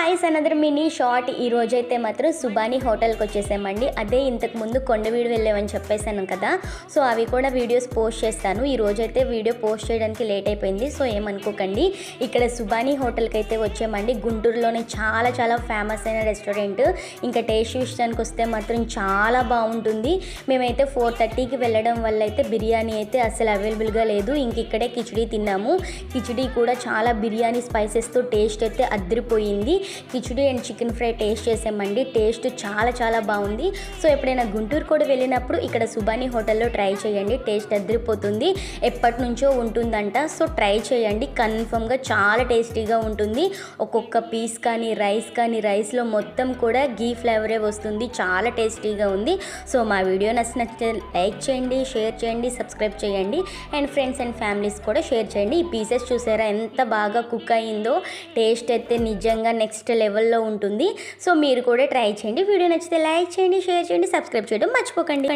Guys another mini short. ఈ రోజైతే మాత్రం సుబానీ హోటల్కి వచ్చేసామండి. అదే ఇంతకు ముందు కొండవీడు వెళ్ళామని చెప్పేశాను కదా, సో అవి కూడా వీడియోస్ పోస్ట్ చేస్తాను. ఈ రోజైతే వీడియో పోస్ట్ చేయడానికి లేట్ అయిపోయింది, సో ఏమనుకోకండి. ఇక్కడ సుబానీ హోటల్కి అయితే వచ్చామండి. గుంటూరులోనే చాలా చాలా ఫేమస్ అయిన రెస్టారెంట్. ఇంకా టేస్ట్ విషయానికి వస్తే మాత్రం చాలా బాగుంటుంది. మేమైతే 4:30కి వెళ్ళడం వల్ల అయితే బిర్యానీ అయితే అసలు అవైలబుల్గా లేదు. ఇంక ఇక్కడే కిచిడీ తిన్నాము. కిచిడీ కూడా చాలా బిర్యానీ స్పైసెస్తో టేస్ట్ అయితే అదిరిపోయింది. Khichdi and chicken fry taste చేసామండి. టేస్ట్ చాలా చాలా బాగుంది. సో ఎప్పుడైనా గుంటూరు కూడా వెళ్ళినప్పుడు ఇక్కడ సుబానీ హోటల్లో ట్రై చేయండి. టేస్ట్ అదిరిపోతుంది. ఎప్పటి నుంచో ఉంటుందంట, సో ట్రై చేయండి. కన్ఫర్మ్గా చాలా టేస్టీగా ఉంటుంది. ఒక్కొక్క పీస్ కానీ రైస్లో మొత్తం కూడా గీ ఫ్లేవరే వస్తుంది. చాలా టేస్టీగా ఉంది. సో మా వీడియో నచ్చితే లైక్ చేయండి, షేర్ చేయండి, సబ్స్క్రైబ్ చేయండి అండ్ ఫ్రెండ్స్ అండ్ ఫ్యామిలీస్ కూడా షేర్ చేయండి. ఈ పీసెస్ చూసారా ఎంత బాగా కుక్ అయ్యిందో. టేస్ట్ అయితే నిజంగా నెక్స్ట్ లెవెల్లో ఉంటుంది. సో మీరు కూడా ట్రై చేయండి. వీడియో నచ్చితే లైక్ చేయండి, షేర్ చేయండి, సబ్స్క్రైబ్ చేయడం మర్చిపోకండి.